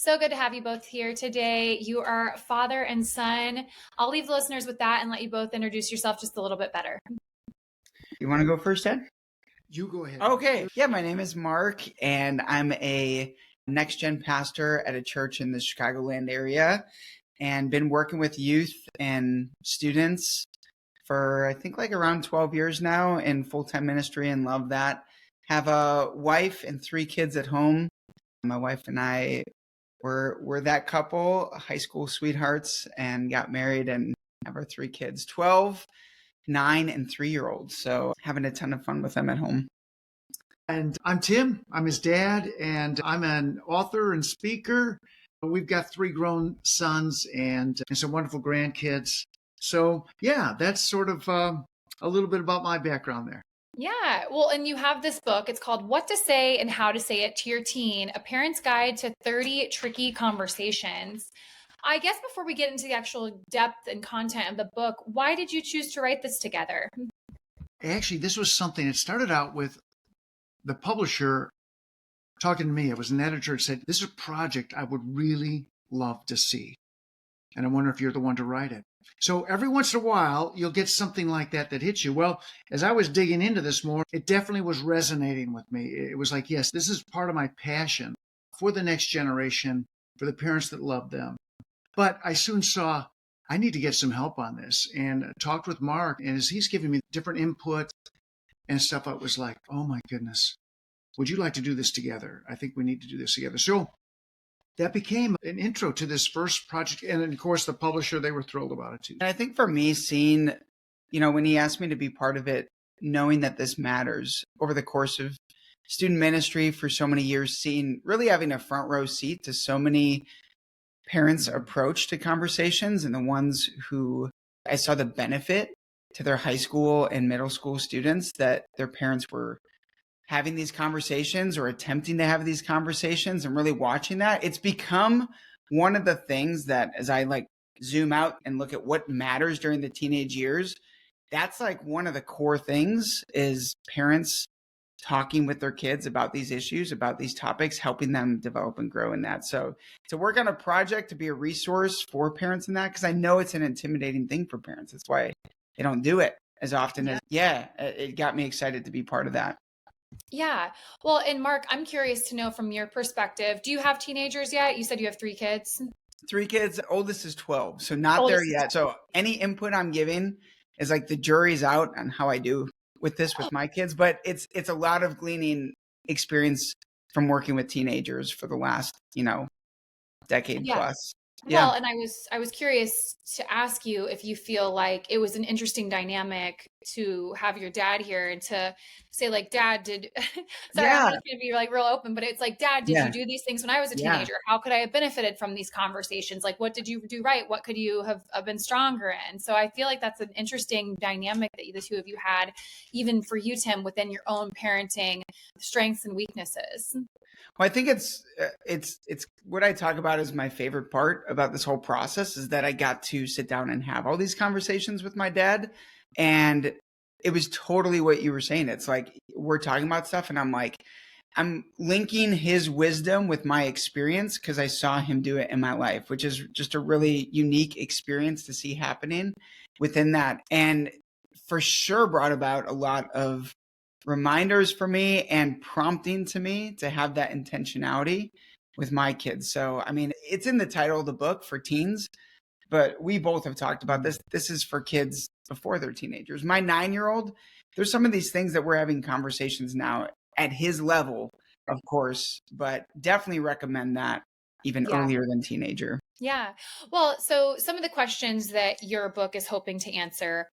So good to have you both here today. You are father and son. I'll leave the listeners with that and let you both introduce yourself just a little bit better. You want to go first, Ted? You go ahead. Okay. Yeah, my name is Mark, and I'm a next gen pastor at a church in the Chicagoland area, and been working with youth and students for I think like around 12 years now in full-time ministry, and love that. Have a wife and 3 kids at home. My wife and I were that couple, high school sweethearts, and got married and have our 3 kids, 12, 9, and 3-year-olds. So having a ton of fun with them at home. And I'm Tim. I'm his dad, and I'm an author and speaker. We've got 3 grown sons and some wonderful grandkids. So, yeah, that's sort of a little bit about my background there. Yeah. Well, and you have this book. It's called What to Say and How to Say It to Your Teen, A Parent's Guide to 30 Tricky Conversations. I guess before we get into the actual depth and content of the book, why did you choose to write this together? Actually, this was something that started out with the publisher talking to me. It was an editor that said, "This is a project I would really love to see. And I wonder if you're the one to write it." So every once in a while, you'll get something like that hits you. Well, as I was digging into this more, it definitely was resonating with me. It was like, yes, this is part of my passion for the next generation, for the parents that love them. But I soon saw I need to get some help on this, and talked with Mark. And as he's giving me different input and stuff, I was like, oh my goodness, would you like to do this together? I think we need to do this together. So that became an intro to this first project. And of course, the publisher, they were thrilled about it too. And I think for me, seeing, when he asked me to be part of it, knowing that this matters over the course of student ministry for so many years, really having a front row seat to so many parents' approach to conversations, and the ones who I saw the benefit to their high school and middle school students, that their parents were having these conversations or attempting to have these conversations, and really watching that. It's become one of the things that, as I zoom out and look at what matters during the teenage years, that's like one of the core things is parents talking with their kids about these issues, about these topics, helping them develop and grow in that. So to work on a project to be a resource for parents in that, because I know it's an intimidating thing for parents. That's why they don't do it as often as, it got me excited to be part of that. Yeah. Well, and Mark, I'm curious to know from your perspective, do you have teenagers yet? You said you have 3 kids. 3 kids. Oldest is 12. So not there yet. So any input I'm giving is like the jury's out on how I do with this with my kids. But it's a lot of gleaning experience from working with teenagers for the last, decade plus. Well, and I was curious to ask you if you feel like it was an interesting dynamic to have your dad here and to say, like, Dad, did sorry, I'm not going to be like real open, but it's like, Dad, did you do these things when I was a teenager? How could I have benefited from these conversations? Like, what did you do right? What could you have been stronger in? So I feel like that's an interesting dynamic that the 2 of you had, even for you, Tim, within your own parenting strengths and weaknesses. Well, I think it's what I talk about is my favorite part about this whole process, is that I got to sit down and have all these conversations with my dad. And it was totally what you were saying. It's like, we're talking about stuff and I'm linking his wisdom with my experience, because I saw him do it in my life, which is just a really unique experience to see happening within that. And for sure brought about a lot of reminders for me and prompting to me to have that intentionality with my kids. So, I mean, it's in the title of the book for teens, but we both have talked about this. This is for kids before they're teenagers. My 9-year-old, there's some of these things that we're having conversations now at his level, of course, but definitely recommend that even earlier than teenager. Yeah. Well, so some of the questions that your book is hoping to answer: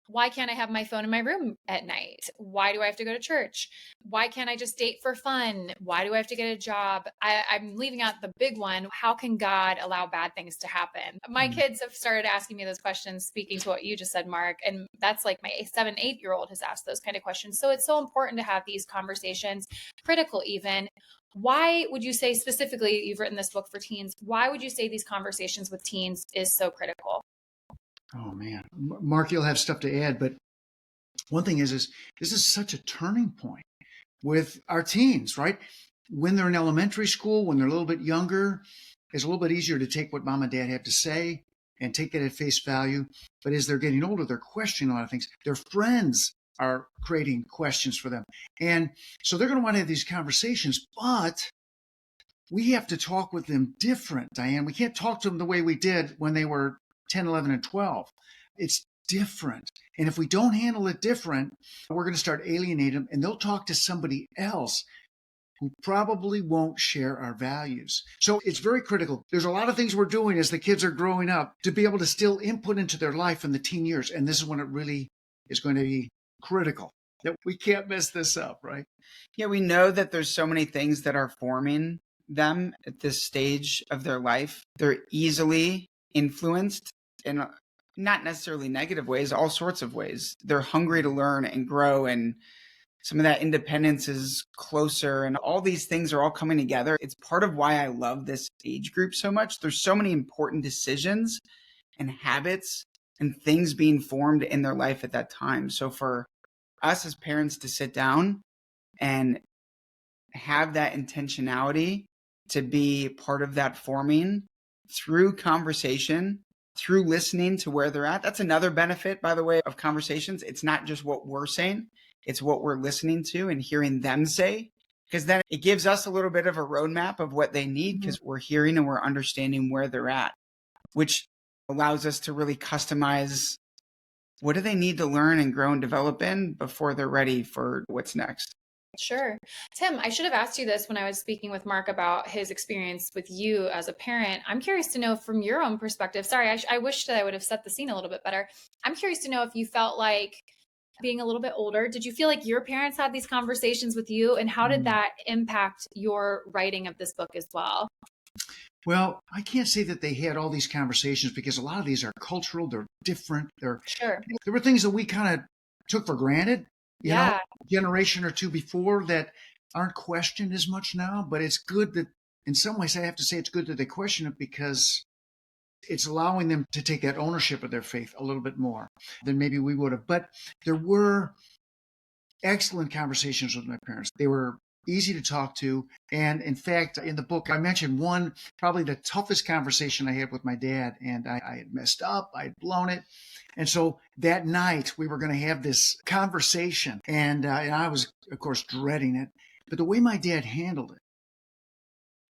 why can't I have my phone in my room at night? Why do I have to go to church? Why can't I just date for fun? Why do I have to get a job? I'm leaving out the big one. How can God allow bad things to happen? My kids have started asking me those questions, speaking to what you just said, Mark. And that's like my 7, 8-year-old has asked those kind of questions. So it's so important to have these conversations, critical even. Why would you say specifically, you've written this book for teens, why would you say these conversations with teens is so critical? Oh man, Mark, you'll have stuff to add, but one thing is this is such a turning point with our teens, right? When they're in elementary school, when they're a little bit younger, it's a little bit easier to take what mom and dad have to say and take it at face value. But as they're getting older, they're questioning a lot of things. Their friends are creating questions for them. And so they're going to want to have these conversations, but we have to talk with them different, Diane. We can't talk to them the way we did when they were 10, 11, and 12. It's different. And if we don't handle it different, we're going to start alienating them, and they'll talk to somebody else who probably won't share our values. So it's very critical. There's a lot of things we're doing as the kids are growing up to be able to still input into their life in the teen years. And this is when it really is going to be critical that we can't mess this up, right? Yeah, we know that there's so many things that are forming them at this stage of their life. They're easily influenced in not necessarily negative ways, all sorts of ways. They're hungry to learn and grow, and some of that independence is closer, and all these things are all coming together. It's part of why I love this age group so much. There's so many important decisions and habits and things being formed in their life at that time. So for us as parents to sit down and have that intentionality to be part of that forming through conversation, through listening to where they're at. That's another benefit, by the way, of conversations. It's not just what we're saying, it's what we're listening to and hearing them say, because then it gives us a little bit of a roadmap of what they need, because we're hearing and we're understanding where they're at, which allows us to really customize what do they need to learn and grow and develop in before they're ready for what's next. Sure. Tim, I should have asked you this when I was speaking with Mark about his experience with you as a parent. I'm curious to know from your own perspective. Sorry, I wish that I would have set the scene a little bit better. I'm curious to know if you felt like, being a little bit older, did you feel like your parents had these conversations with you, and how did that impact your writing of this book as well? Well, I can't say that they had all these conversations because a lot of these are cultural, they're different. There were things that we kind of took for granted, you know, a generation or two before that aren't questioned as much now. But it's good that, in some ways, I have to say it's good that they question it, because it's allowing them to take that ownership of their faith a little bit more than maybe we would have. But there were excellent conversations with my parents. They were easy to talk to. And in fact, in the book, I mentioned one, probably the toughest conversation I had with my dad. And I had messed up, I had blown it. And so that night we were going to have this conversation, and I was, of course, dreading it. But the way my dad handled it,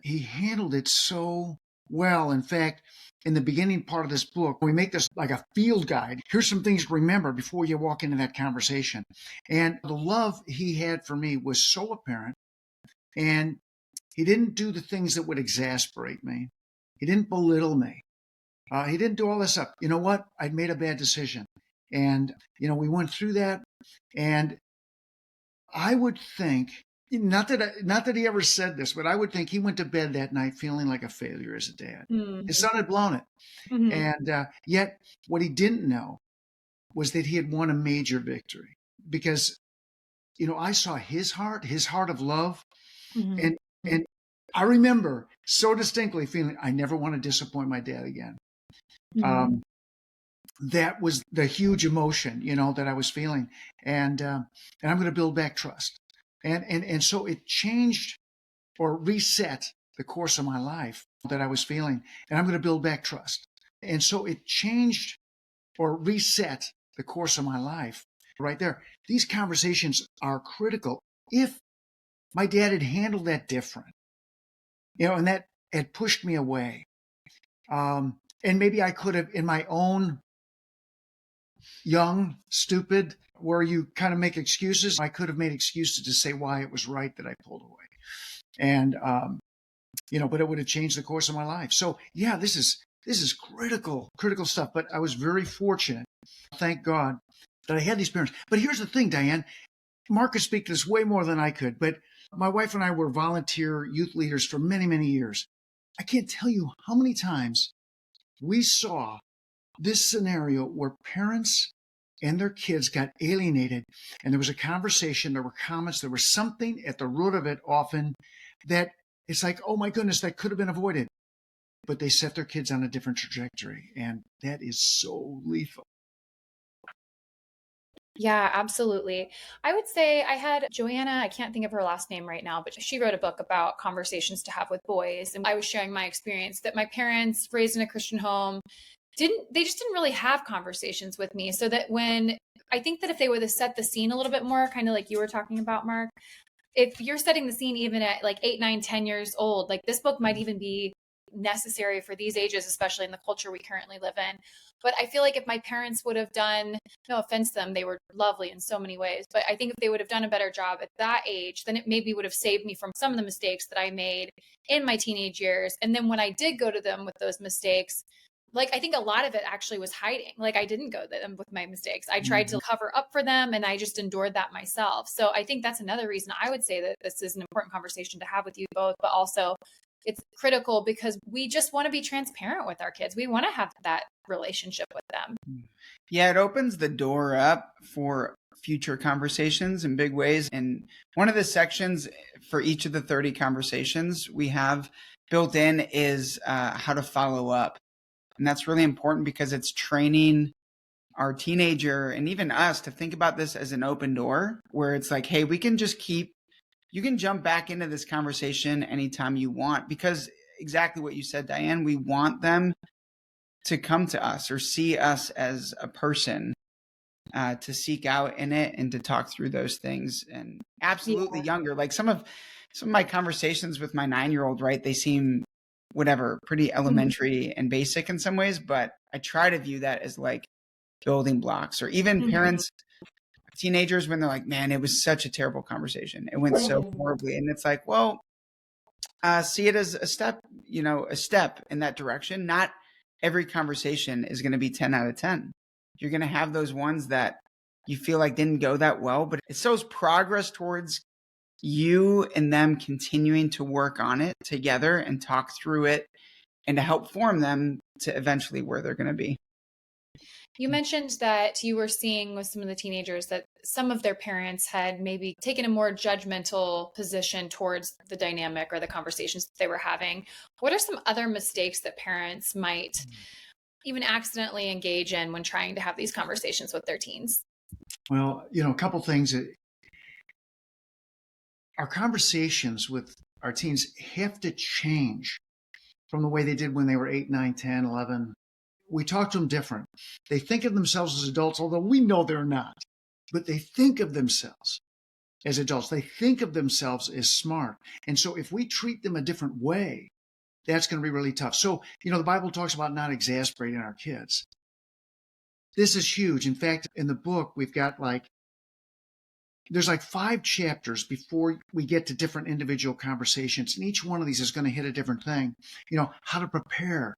he handled it so well. In fact, in the beginning part of this book, we make this like a field guide. Here's some things to remember before you walk into that conversation. And the love he had for me was so apparent. And he didn't do the things that would exasperate me. He didn't belittle me. He didn't do all this stuff. You know what? I'd made a bad decision. And, you know, we went through that. And I would think, not that he ever said this, but I would think he went to bed that night feeling like a failure as a dad. His son had blown it. And yet what he didn't know was that he had won a major victory, because, you know, I saw his heart of love. And I remember so distinctly feeling, I never want to disappoint my dad again. That was the huge emotion, you know, that I was feeling. And I'm going to build back trust. And so it changed or reset the course of my life that I was feeling. And I'm going to build back trust. And so it changed or reset the course of my life right there. These conversations are critical. If my dad had handled that different, you know, and that had pushed me away, and maybe I could have, in my own young, stupid, where you kind of make excuses, I could have made excuses to say why it was right that I pulled away. And, you know, but it would have changed the course of my life. So yeah, this is critical stuff. But I was very fortunate, thank God, that I had these parents. But here's the thing, Diane, Mark could speak to this way more than I could, but my wife and I were volunteer youth leaders for many, many years. I can't tell you how many times we saw this scenario where parents and their kids got alienated, and there was a conversation, there were comments, there was something at the root of it often that it's like, oh my goodness, that could have been avoided. But they set their kids on a different trajectory, and that is so lethal. Yeah, absolutely. I would say I had Joanna, I can't think of her last name right now, but she wrote a book about conversations to have with boys. And I was sharing my experience that my parents, raised in a Christian home, they just didn't really have conversations with me. So that when I think that if they would have set the scene a little bit more, kind of like you were talking about, Mark, if you're setting the scene even at like 8, 9, 10 years old, like this book might even be necessary for these ages, especially in the culture we currently live in. But I feel like if my parents would have done, no offense to them, they were lovely in so many ways, but I think if they would have done a better job at that age, then it maybe would have saved me from some of the mistakes that I made in my teenage years. And then when I did go to them with those mistakes, like I think a lot of it actually was hiding. Like I didn't go to them with my mistakes. I tried to cover up for them and I just endured that myself. So I think that's another reason I would say that this is an important conversation to have with you both, but also it's critical because we just want to be transparent with our kids. We want to have that relationship with them. Yeah, it opens the door up for future conversations in big ways. And one of the sections for each of the 30 conversations we have built in is how to follow up. And that's really important because it's training our teenager and even us to think about this as an open door where it's like, hey, you can jump back into this conversation anytime you want, because exactly what you said, Diane, we want them to come to us or see us as a person, to seek out in it and to talk through those things. And absolutely younger, like some of my conversations with my 9-year-old, right? They seem pretty elementary and basic in some ways, but I try to view that as like building blocks. Or even parents, teenagers, when they're like, man, it was such a terrible conversation, it went so horribly, and it's like, well, see it as a step in that direction. Not every conversation is going to be 10 out of 10. You're going to have those ones that you feel like didn't go that well, but it shows progress towards you and them continuing to work on it together and talk through it and to help form them to eventually where they're going to be. You mentioned that you were seeing with some of the teenagers that some of their parents had maybe taken a more judgmental position towards the dynamic or the conversations that they were having. What are some other mistakes that parents might even accidentally engage in when trying to have these conversations with their teens? Well, a couple things. Our conversations with our teens have to change from the way they did when they were 8, 9, 10, 11. We talk to them different. They think of themselves as adults, although we know they're not. But they think of themselves as adults. They think of themselves as smart. And so if we treat them a different way, that's going to be really tough. So, the Bible talks about not exasperating our kids. This is huge. In fact, in the book, we've got there's 5 chapters before we get to different individual conversations. And each one of these is going to hit a different thing. How to prepare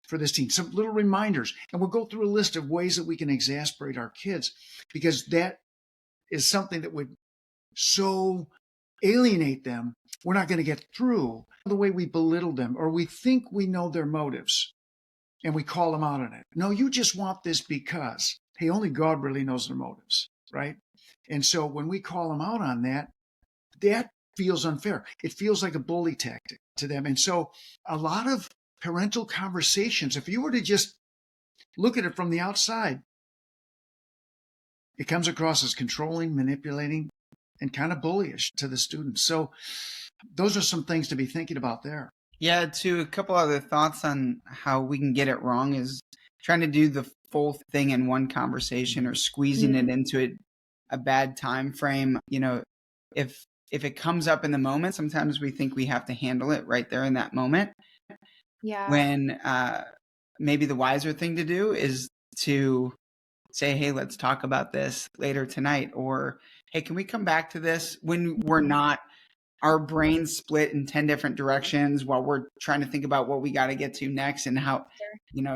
for this teen, some little reminders. And we'll go through a list of ways that we can exasperate our kids, because that is something that would so alienate them. We're not going to get through the way we belittle them, or we think we know their motives and we call them out on it. No, you just want this because, hey, only God really knows their motives, right? And so when we call them out on that, that feels unfair. It feels like a bully tactic to them. And so a lot of parental conversations, if you were to just look at it from the outside, it comes across as controlling, manipulating, and kind of bullyish to the students. So those are some things to be thinking about there. Yeah, to a couple other thoughts on how we can get it wrong is trying to do the full thing in one conversation or squeezing it into a bad time frame. If it comes up in the moment, sometimes we think we have to handle it right there in that moment. Yeah. When maybe the wiser thing to do is to say, hey, let's talk about this later tonight, or hey, can we come back to this when we're not, our brains split in 10 different directions while we're trying to think about what we got to get to next and how,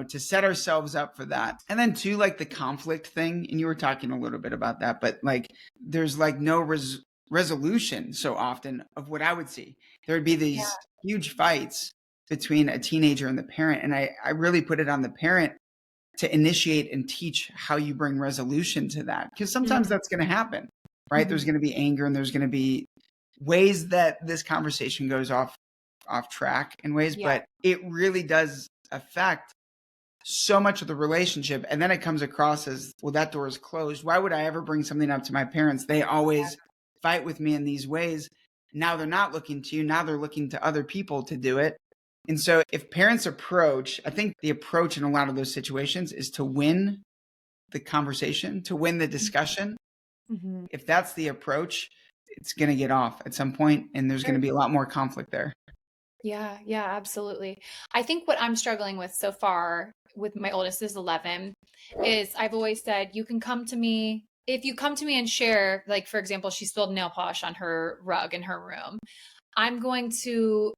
to set ourselves up for that. And then too, the conflict thing, and you were talking a little bit about that, but there's no resolution so often of what I would see. There would be these huge fights between a teenager and the parent. And I really put it on the parent to initiate and teach how you bring resolution to that. Because sometimes that's going to happen, right? There's going to be anger and there's going to be ways that this conversation goes off track in ways, but it really does affect so much of the relationship. And then it comes across as, well, that door is closed. Why would I ever bring something up to my parents? They always fight with me in these ways. Now they're not looking to you. Now they're looking to other people to do it. And so if parents approach, I think the approach in a lot of those situations is to win the conversation, to win the discussion. Mm-hmm. If that's the approach, it's going to get off at some point, and there's going to be a lot more conflict there. Yeah, absolutely. I think what I'm struggling with so far with my oldest is 11 is I've always said, you can come to me. If you come to me and share, like, for example, she spilled nail polish on her rug in her room. I'm going to,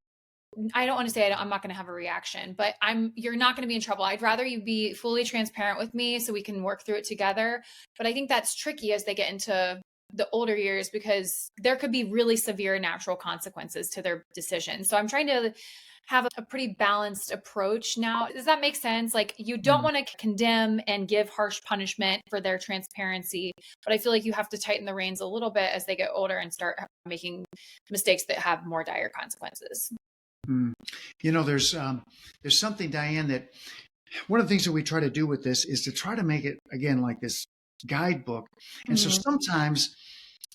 I don't want to say I'm not going to have a reaction, but you're not going to be in trouble. I'd rather you be fully transparent with me so we can work through it together. But I think that's tricky as they get into the older years, because there could be really severe natural consequences to their decisions. So I'm trying to have a pretty balanced approach now. Does that make sense? Like, you don't want to condemn and give harsh punishment for their transparency, but I feel like you have to tighten the reins a little bit as they get older and start making mistakes that have more dire consequences. You know, there's something, Diane, that one of the things that we try to do with this is to try to make it, again, like this guidebook. And so sometimes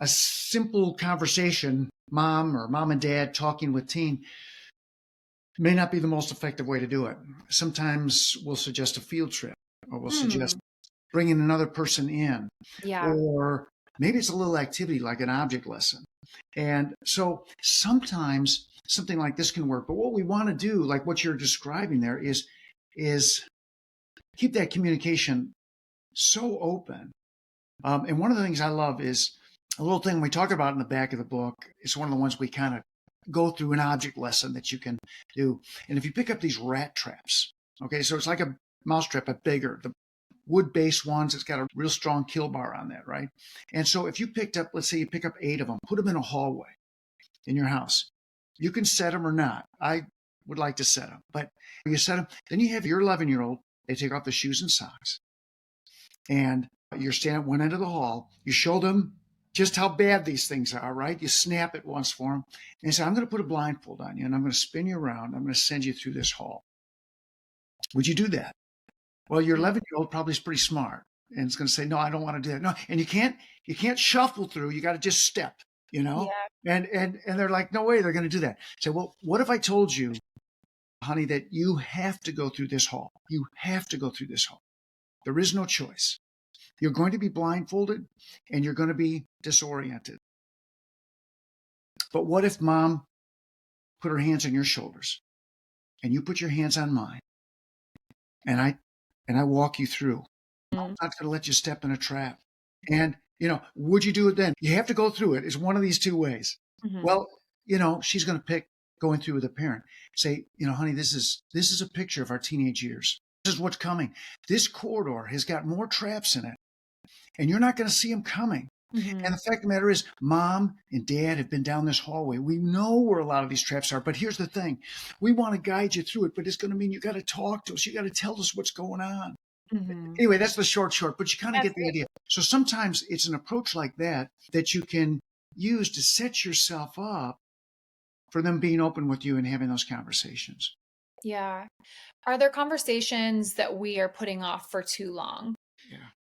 a simple conversation, mom and dad talking with teen, may not be the most effective way to do it. Sometimes we'll suggest a field trip, or we'll suggest bringing another person in, or maybe it's a little activity like an object lesson. And so sometimes something like this can work. But what we want to do, like what you're describing there, is keep that communication so open. And one of the things I love is a little thing we talk about in the back of the book. It's one of the ones we kind of go through, an object lesson that you can do. And if you pick up these rat traps, okay, so it's like a mouse trap, but bigger. The wood-based ones, it's got a real strong kill bar on that, right? And so if you picked up, let's say you pick up 8 of them, put them in a hallway in your house. You can set them or not. I would like to set them, but you set them. Then you have your 11-year-old. They take off the shoes and socks, and you're standing at one end of the hall. You show them just how bad these things are, right? You snap it once for them, and you say, "I'm going to put a blindfold on you, and I'm going to spin you around. I'm going to send you through this hall." Would you do that? Well, your 11-year-old probably is pretty smart, and it's going to say, "No, I don't want to do that." No, and you can't shuffle through. You got to just step, you know. Yeah. And they're like, "No way, they're going to do that." Say, "Well, what if I told you, honey, that you have to go through this hall? You have to go through this hall. There is no choice. You're going to be blindfolded, and you're going to be disoriented. But what if mom put her hands on your shoulders, and you put your hands on mine, and I walk you through? I'm not going to let you step in a trap." And, would you do it then? You have to go through it. It's one of these two ways. Well, she's going to pick going through with a parent. Say, "Honey, this is a picture of our teenage years. This is what's coming. This corridor has got more traps in it, and you're not going to see them coming." And the fact of the matter is, mom and dad have been down this hallway. We know where a lot of these traps are, but here's the thing. We want to guide you through it, but it's going to mean you got to talk to us. You got to tell us what's going on. Anyway, that's the short, but you kind of get the idea. So sometimes it's an approach like that you can use to set yourself up for them being open with you and having those conversations. Yeah. Are there conversations that we are putting off for too long?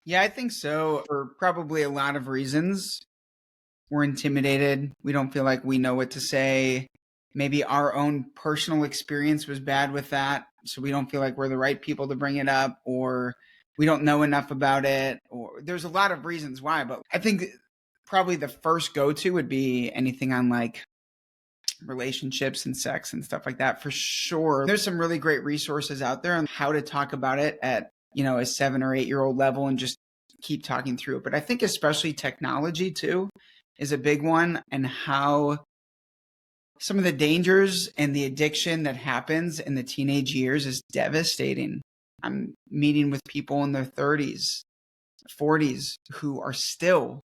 Yeah, I think so. For probably a lot of reasons. We're intimidated. We don't feel like we know what to say. Maybe our own personal experience was bad with that, so we don't feel like we're the right people to bring it up, or we don't know enough about it, or there's a lot of reasons why. But I think probably the first go-to would be anything on like relationships and sex and stuff like that, for sure. There's some really great resources out there on how to talk about it at a 7 or 8-year-old level and just keep talking through it. But I think especially technology too is a big one, and how some of the dangers and the addiction that happens in the teenage years is devastating. I'm meeting with people in their 30s, 40s who are still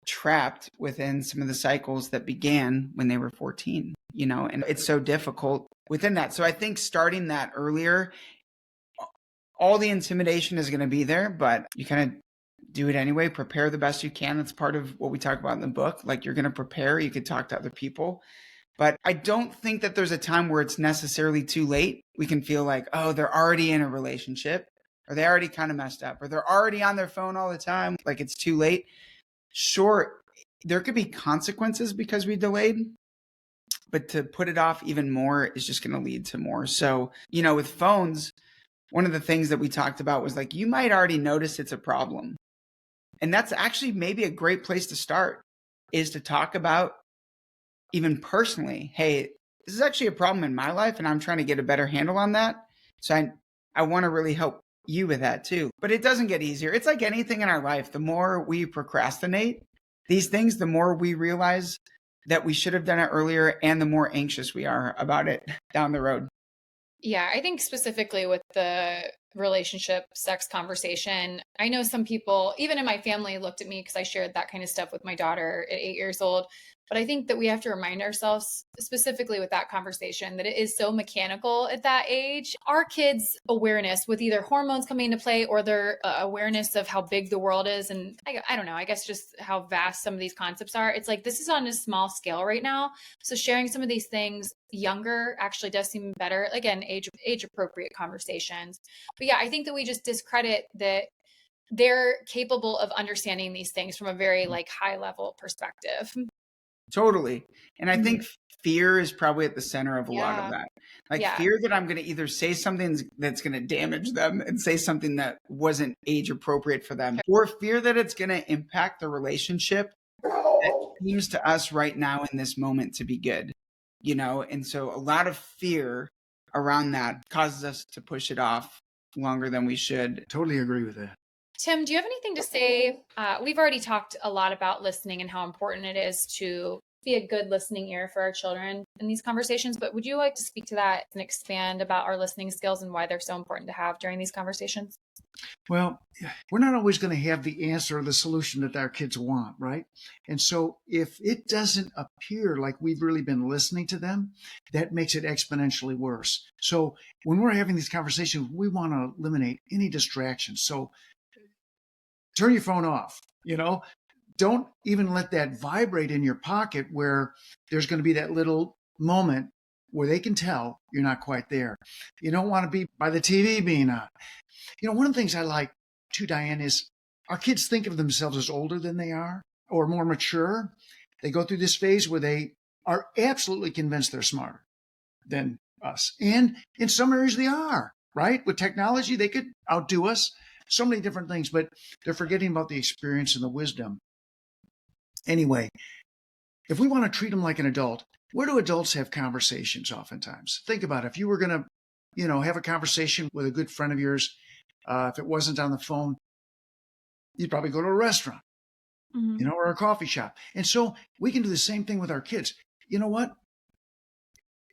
trapped within some of the cycles that began when they were 14, and it's so difficult within that. So I think starting that earlier, all the intimidation is going to be there, but you kind of do it anyway. Prepare the best you can. That's part of what we talk about in the book. Like, you're going to prepare. You could talk to other people. But I don't think that there's a time where it's necessarily too late. We can feel like, oh, they're already in a relationship. or they already kind of messed up, or they're already on their phone all the time, like it's too late. Sure, there could be consequences because we delayed, but to put it off even more is just going to lead to more. So, with phones, one of the things that we talked about was like, you might already notice it's a problem. And that's actually maybe a great place to start, is to talk about, even personally, hey, this is actually a problem in my life and I'm trying to get a better handle on that. So I want to really help you with that too. But it doesn't get easier. It's like anything in our life. The more we procrastinate these things, the more we realize that we should have done it earlier, and the more anxious we are about it down the road. Yeah, I think specifically with the relationship sex conversation, I know some people, even in my family, looked at me because I shared that kind of stuff with my daughter at 8 years old. But I think that we have to remind ourselves, specifically with that conversation, that it is so mechanical at that age. Our kids' awareness with either hormones coming into play or their awareness of how big the world is, and I don't know, I guess just how vast some of these concepts are. It's like, this is on a small scale right now. So sharing some of these things younger actually does seem better. Again, age appropriate conversations. But yeah, I think that we just discredit that they're capable of understanding these things from a very like high level perspective. Totally. And I think fear is probably at the center of a lot of Yeah. that. Like Yeah. fear that I'm going to either say something that's going to damage them and say something that wasn't age appropriate for them, or fear that it's going to impact the relationship that seems to us right now in this moment to be good, And so a lot of fear around that causes us to push it off longer than we should. Totally agree with that. Tim, do you have anything to say? We've already talked a lot about listening and how important it is to be a good listening ear for our children in these conversations, but would you like to speak to that and expand about our listening skills and why they're so important to have during these conversations? Well, we're not always going to have the answer or the solution that our kids want, right? And so if it doesn't appear like we've really been listening to them, that makes it exponentially worse. So when we're having these conversations, we want to eliminate any distractions. So turn your phone off, don't even let that vibrate in your pocket where there's going to be that little moment where they can tell you're not quite there. You don't want to be by the TV being on. One of the things I like too, Diane, is our kids think of themselves as older than they are or more mature. They go through this phase where they are absolutely convinced they're smarter than us. And in some areas they are, right? With technology, they could outdo us. So many different things, but they're forgetting about the experience and the wisdom. Anyway, if we want to treat them like an adult, where do adults have conversations oftentimes? Think about it. If you were going to, have a conversation with a good friend of yours, if it wasn't on the phone, you'd probably go to a restaurant, or a coffee shop. And so we can do the same thing with our kids. You know what?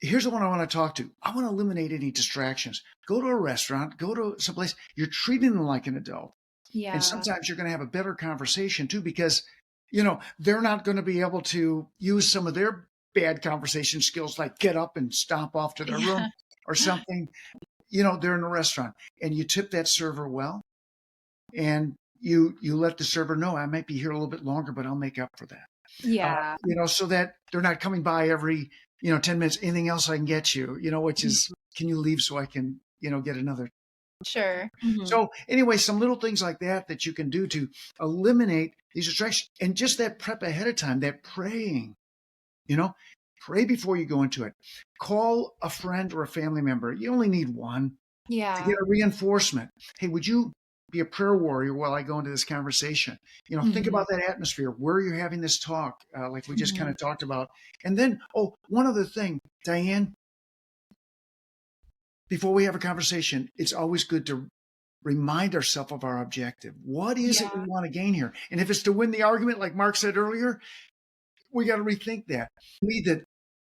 Here's the one I want to talk to. I want to eliminate any distractions. Go to a restaurant, go to someplace. You're treating them like an adult. Yeah. And sometimes you're going to have a better conversation too, because, they're not going to be able to use some of their bad conversation skills, like get up and stomp off to their room or something. They're in a restaurant and you tip that server well, and you let the server know, I might be here a little bit longer, but I'll make up for that. Yeah. So that they're not coming by every, 10 minutes, anything else I can get you, which is, can you leave so I can, get another. Sure. So anyway, some little things like that you can do to eliminate these distractions, and just that prep ahead of time, that praying, pray before you go into it. Call a friend or a family member. You only need one to get a reinforcement. Hey, would you be a prayer warrior while I go into this conversation? Think about that atmosphere, where you're having this talk, like we just kind of talked about. And then, one other thing, Diane, before we have a conversation, it's always good to remind ourselves of our objective. What is it we want to gain here? And if it's to win the argument, like Mark said earlier, we got to rethink that.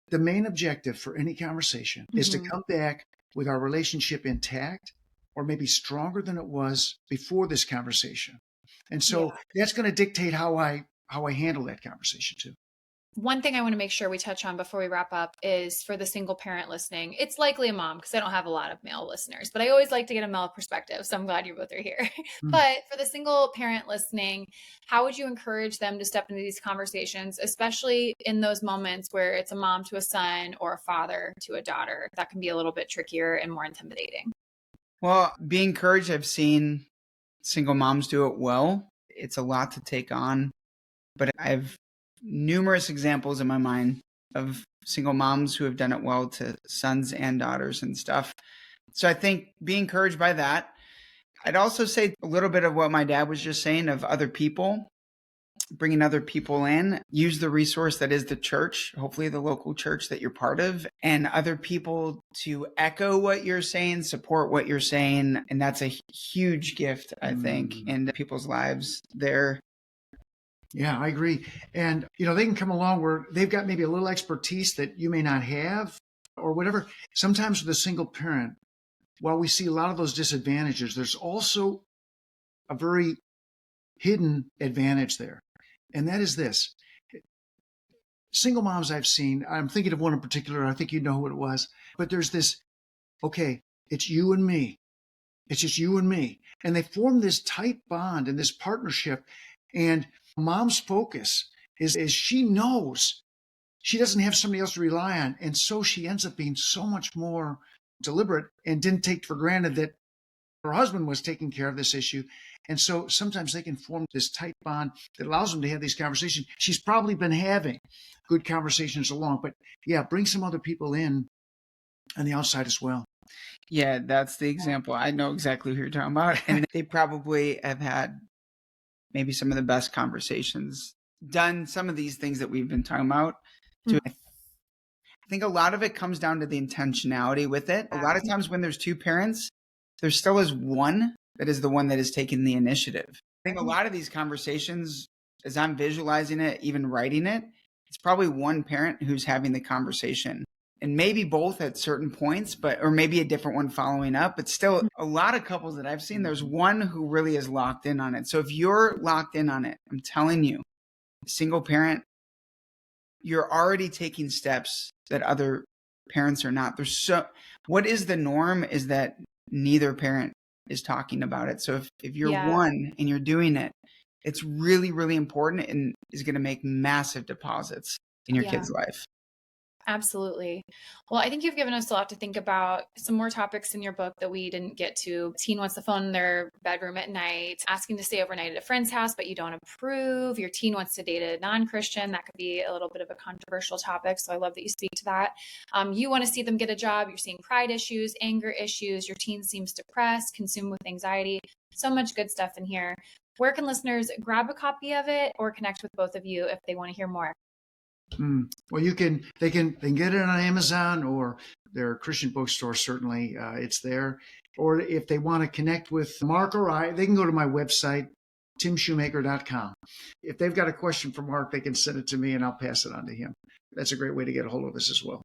The main objective for any conversation is to come back with our relationship intact, or maybe stronger than it was before this conversation. And so that's going to dictate how I handle that conversation too. One thing I want to make sure we touch on before we wrap up is for the single parent listening. It's likely a mom, because I don't have a lot of male listeners, but I always like to get a male perspective. So I'm glad you both are here. But for the single parent listening, how would you encourage them to step into these conversations, especially in those moments where it's a mom to a son or a father to a daughter? That can be a little bit trickier and more intimidating. Well, be encouraged. I've seen single moms do it well. It's a lot to take on, but I have numerous examples in my mind of single moms who have done it well to sons and daughters and stuff. So I think be encouraged by that. I'd also say a little bit of what my dad was just saying of other people, bringing other people in, use the resource that is the church, hopefully the local church that you're part of, and other people to echo what you're saying, support what you're saying. And that's a huge gift, I think, in people's lives there. Yeah, I agree. And, they can come along where they've got maybe a little expertise that you may not have or whatever. Sometimes with a single parent, while we see a lot of those disadvantages, there's also a very hidden advantage there. And that is this. Single moms I've seen, I'm thinking of one in particular, I think you know who it was, but there's this, okay, it's you and me. It's just you and me. And they form this tight bond and this partnership. And mom's focus is she knows she doesn't have somebody else to rely on. And so she ends up being so much more deliberate and didn't take for granted that her husband was taking care of this issue. And so sometimes they can form this tight bond that allows them to have these conversations. She's probably been having good conversations along, but yeah, bring some other people in on the outside as well. Yeah, that's the example. I know exactly who you're talking about. And they probably have had maybe some of the best conversations, done some of these things that we've been talking about. I think a lot of it comes down to the intentionality with it. A lot of times when there's two parents, there still is one that is the one that is taking the initiative. I think a lot of these conversations, as I'm visualizing it, even writing it, it's probably one parent who's having the conversation. And maybe both at certain points, or maybe a different one following up. But still, a lot of couples that I've seen, there's one who really is locked in on it. So if you're locked in on it, I'm telling you, single parent, you're already taking steps that other parents are not. What is the norm is that neither parent is talking about it. So if you're one and you're doing it, it's really, really important and is going to make massive deposits in your kid's life. Absolutely. Well, I think you've given us a lot to think about. Some more topics in your book that we didn't get to. Teen wants the phone in their bedroom at night, asking to stay overnight at a friend's house, but you don't approve. Your teen wants to date a non-Christian. That could be a little bit of a controversial topic. So I love that you speak to that. You want to see them get a job. You're seeing pride issues, anger issues. Your teen seems depressed, consumed with anxiety. So much good stuff in here. Where can listeners grab a copy of it or connect with both of you if they want to hear more? Well, they can get it on Amazon or their Christian bookstore. Certainly, it's there. Or if they want to connect with Mark or I, they can go to my website, timshoemaker.com. If they've got a question for Mark, they can send it to me and I'll pass it on to him. That's a great way to get a hold of us as well.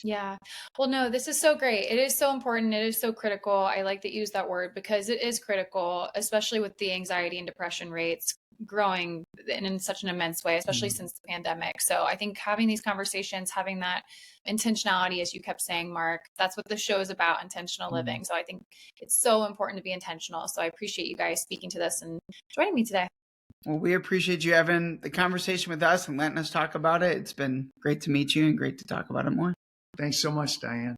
Yeah. Well, no, this is so great. It is so important. It is so critical. I like that you use that word because it is critical, especially with the anxiety and depression rates growing in such an immense way, especially since the pandemic. So I think having these conversations, having that intentionality, as you kept saying, Mark, that's what the show is about, intentional living. So I think it's so important to be intentional. So I appreciate you guys speaking to this and joining me today. Well, we appreciate you having the conversation with us and letting us talk about it. It's been great to meet you and great to talk about it more. Thanks so much, Diane.